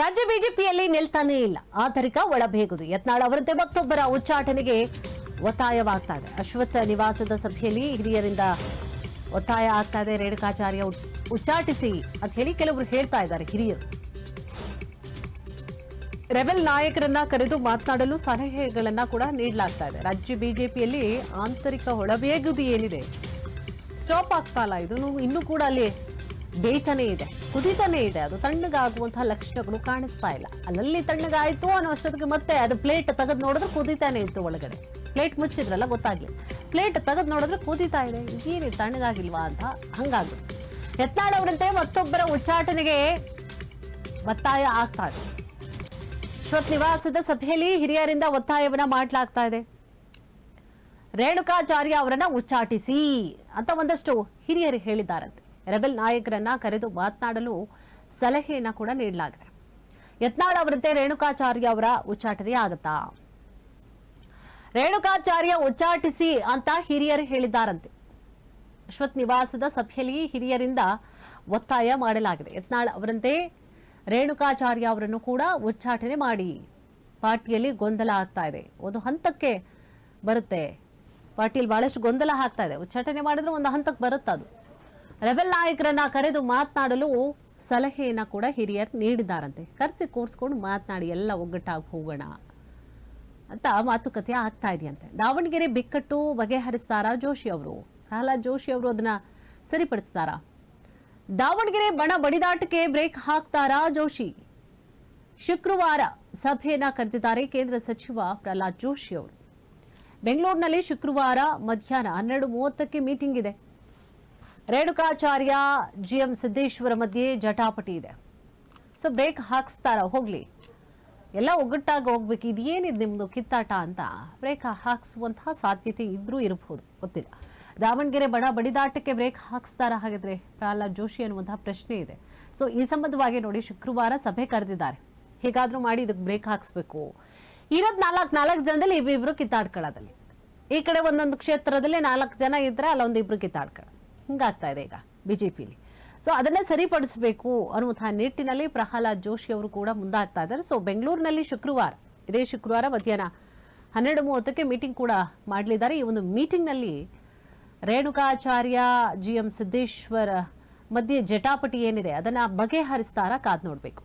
ರಾಜ್ಯ ಬಿಜೆಪಿಯಲ್ಲಿ ನಿಲ್ತಾನೇ ಇಲ್ಲ. ಆಂತರಿಕ ಒಳಬೇಗುದು. ಯತ್ನಾಳ್ ಅವರಂತೆ ಮತ್ತೊಬ್ಬರ ಉಚ್ಚಾಟನೆಗೆ ಒತ್ತಾಯವಾಗ್ತಾ ಇದೆ. ಅಶ್ವತ್ಥ ನಿವಾಸದ ಸಭೆಯಲ್ಲಿ ಹಿರಿಯರಿಂದ ಒತ್ತಾಯ ಆಗ್ತಾ ಇದೆ. ರೇಣುಕಾಚಾರ್ಯ ಉಚ್ಚಾಟಿಸಿ ಅಂತ ಹೇಳಿ ಕೆಲವರು ಹೇಳ್ತಾ ಇದ್ದಾರೆ ಹಿರಿಯರು. ರೆಬೆಲ್ ನಾಯಕರನ್ನ ಕರೆದು ಮಾತನಾಡಲು ಸಲಹೆಗಳನ್ನ ಕೂಡ ನೀಡಲಾಗ್ತಾ ಇದೆ. ರಾಜ್ಯ ಬಿಜೆಪಿಯಲ್ಲಿ ಆಂತರಿಕ ಒಳಬೇಗುದು ಏನಿದೆ ಸ್ಟಾಪ್ ಆಗ್ತಾ ಇಲ್ಲ. ಇದು ಇನ್ನೂ ಕೂಡ ಅಲ್ಲಿ ಬೇಯ್ತಾನೆ ಇದೆ, ಕುದಿತಾನೆ ಇದೆ. ಅದು ತಣ್ಣಗಾಗುವಂತಹ ಲಕ್ಷಣಗಳು ಕಾಣಿಸ್ತಾ ಇಲ್ಲ. ಅಲ್ಲಲ್ಲಿ ತಣ್ಣಗಾಯ್ತು ಅನ್ನೋ ಅಷ್ಟೊತ್ತಿಗೆ ಮತ್ತೆ ಅದು ಪ್ಲೇಟ್ ತೆಗೆದು ನೋಡಿದ್ರೆ ಕುದಿತಾನೆ ಇತ್ತು ಒಳಗಡೆ. ಪ್ಲೇಟ್ ಮುಚ್ಚಿದ್ರಲ್ಲ ಗೊತ್ತಾಗ್ಲಿ, ಪ್ಲೇಟ್ ತೆಗೆದು ನೋಡಿದ್ರೆ ಕುದಿತಾ ಇದೆ. ಇದೇನು ತಣ್ಣಗಾಗಿಲ್ವಾ ಅಂತ ಹಂಗಾಗ್ಬಿಟ್ಟು ಯತ್ನಾಳ್ ಅವರಂತೆ ಮತ್ತೊಬ್ಬರ ಉಚ್ಚಾಟನೆಗೆ ಒತ್ತಾಯ ಆಗ್ತಾ ಇದೆ. ಅಶ್ವತ್ಥ ನಿವಾಸದ ಸಭೆಯಲ್ಲಿ ಹಿರಿಯರಿಂದ ಒತ್ತಾಯವನ್ನ ಮಾಡಲಾಗ್ತಾ ಇದೆ. ರೇಣುಕಾಚಾರ್ಯ ಅವರನ್ನ ಉಚ್ಚಾಟಿಸಿ ಅಂತ ಒಂದಷ್ಟು ಹಿರಿಯರು ಹೇಳಿದ್ದಾರಂತೆ. ರೆಬೆಲ್ ನಾಯಕರನ್ನ ಕರೆದು ಮಾತನಾಡಲು ಸಲಹೆಯನ್ನ ಕೂಡ ನೀಡಲಾಗಿದೆ. ಯತ್ನಾಳ್ ಅವರಂತೆ ರೇಣುಕಾಚಾರ್ಯ ಅವರ ಉಚ್ಚಾಟನೆ ಆಗುತ್ತಾ? ರೇಣುಕಾಚಾರ್ಯ ಉಚ್ಚಾಟಿಸಿ ಅಂತ ಹಿರಿಯರು ಹೇಳಿದ್ದಾರಂತೆ. ಅಶ್ವತ್ಥ ನಿವಾಸದ ಸಭೆಯಲ್ಲಿ ಹಿರಿಯರಿಂದ ಒತ್ತಾಯ ಮಾಡಲಾಗಿದೆ. ಯತ್ನಾಳ್ ಅವರಂತೆ ರೇಣುಕಾಚಾರ್ಯ ಅವರನ್ನು ಕೂಡ ಉಚ್ಚಾಟನೆ ಮಾಡಿ. ಪಾರ್ಟಿಯಲ್ಲಿ ಗೊಂದಲ ಆಗ್ತಾ ಇದೆ, ಒಂದು ಹಂತಕ್ಕೆ ಬರುತ್ತೆ. ಪಾರ್ಟಿಯಲ್ಲಿ ಬಹಳಷ್ಟು ಗೊಂದಲ ಆಗ್ತಾ ಇದೆ. ಉಚ್ಚಾಟನೆ ಮಾಡಿದ್ರೆ ಒಂದು ಹಂತಕ್ಕೆ ಬರುತ್ತೆ. ಅದು ರೆಬೆಲ್ ನಾಯಕರನ್ನ ಕರೆದು ಮಾತನಾಡಲು ಸಲಹೆಯನ್ನ ಕೂಡ ಹಿರಿಯರು ನೀಡಿದ್ದಾರಂತೆ. ಕರೆಸಿ ಕೂರಿಸ್ಕೊಂಡು ಮಾತನಾಡಿ ಎಲ್ಲ ಒಗ್ಗಟ್ಟಾಗಿ ಹೋಗೋಣ ಅಂತ ಮಾತುಕತೆ ಆಗ್ತಾ ಇದೆಯಂತೆ. ದಾವಣಗೆರೆ ಬಿಕ್ಕಟ್ಟು ಬಗೆಹರಿಸ್ತಾರಾ ಜೋಶಿ ಅವರು? ಪ್ರಹ್ಲಾದ್ ಜೋಶಿ ಅವರು ಅದನ್ನ ಸರಿಪಡಿಸ್ತಾರಾ? ದಾವಣಗೆರೆ ಬಣ ಬಡಿದಾಟಕ್ಕೆ ಬ್ರೇಕ್ ಹಾಕ್ತಾರಾ ಜೋಶಿ? ಶುಕ್ರವಾರ ಸಭೆಯನ್ನ ಕರೆದಿದ್ದಾರೆ ಕೇಂದ್ರ ಸಚಿವ ಪ್ರಹ್ಲಾದ್ ಜೋಶಿ ಅವರು. ಬೆಂಗಳೂರಿನಲ್ಲಿ ಶುಕ್ರವಾರ ಮಧ್ಯಾಹ್ನ 12:30ಕ್ಕೆ ಮೀಟಿಂಗ್ ಇದೆ. ರೇಣುಕಾಚಾರ್ಯ ಜಿಎಂ ಸಿದ್ದೇಶ್ವರ ಮಧ್ಯೆ ಜಟಾಪಟಿ ಇದೆ. ಸೊ ಬ್ರೇಕ್ ಹಾಕಿಸ್ತಾರ? ಹೋಗ್ಲಿ, ಎಲ್ಲ ಒಗ್ಗಟ್ಟಾಗಿ ಹೋಗ್ಬೇಕು. ಇದೇನಿದೆ ನಿಮ್ದು ಕಿತ್ತಾಟ ಅಂತ ಬ್ರೇಕ್ ಹಾಕಿಸುವಂತಹ ಸಾಧ್ಯತೆ ಇದ್ರೂ ಇರಬಹುದು, ಗೊತ್ತಿಲ್ಲ. ದಾವಣಗೆರೆ ಬಣ ಬಡಿದಾಟಕ್ಕೆ ಬ್ರೇಕ್ ಹಾಕಿಸ್ತಾರ ಹಾಗಿದ್ರೆ ಪ್ರಹ್ಲಾದ್ ಜೋಶಿ ಅನ್ನುವಂತಹ ಪ್ರಶ್ನೆ ಇದೆ. ಸೊ ಈ ಸಂಬಂಧವಾಗಿ ನೋಡಿ, ಶುಕ್ರವಾರ ಸಭೆ ಕರೆದಿದ್ದಾರೆ. ಹೇಗಾದ್ರೂ ಮಾಡಿ ಇದಕ್ಕೆ ಬ್ರೇಕ್ ಹಾಕಿಸ್ಬೇಕು. ಇರೋದ್ ನಾಲ್ಕು ಜನದಲ್ಲಿ ಇಬ್ಬಿಬ್ರು ಕಿತ್ತಾಡ್ಕೊಳ್ಳೋದಲ್ಲಿ, ಈ ಕಡೆ ಒಂದೊಂದು ಕ್ಷೇತ್ರದಲ್ಲಿ 4 ಜನ ಇದ್ರೆ ಅಲ್ಲೊಂದು ಇಬ್ರು ಕಿತ್ತಾಡ್ಕೊಳ್ಳೋದು, ಹಿಂಗಾಗ್ತಾ ಇದೆ ಈಗ ಬಿಜೆಪಿಲಿ. ಸೊ ಅದನ್ನೇ ಸರಿಪಡಿಸಬೇಕು ಅನ್ನುವಂತಹ ನಿಟ್ಟಿನಲ್ಲಿ ಪ್ರಹ್ಲಾದ್ ಜೋಶಿ ಅವರು ಕೂಡ ಮುಂದಾಗ್ತಾ ಇದ್ದಾರೆ. ಸೊ ಬೆಂಗಳೂರಿನಲ್ಲಿ ಇದೇ ಶುಕ್ರವಾರ ಮಧ್ಯಾಹ್ನ 12:30ಕ್ಕೆ ಮೀಟಿಂಗ್ ಕೂಡ ಮಾಡಲಿದ್ದಾರೆ. ಈ ಒಂದು ಮೀಟಿಂಗ್ನಲ್ಲಿ ರೇಣುಕಾಚಾರ್ಯ ಜಿಎಂ ಸಿದ್ದೇಶ್ವರ ಮಧ್ಯೆ ಜಟಾಪಟಿ ಏನಿದೆ ಅದನ್ನ ಬಗೆಹರಿಸ್ತಾರ ಕಾದ್ ನೋಡ್ಬೇಕು.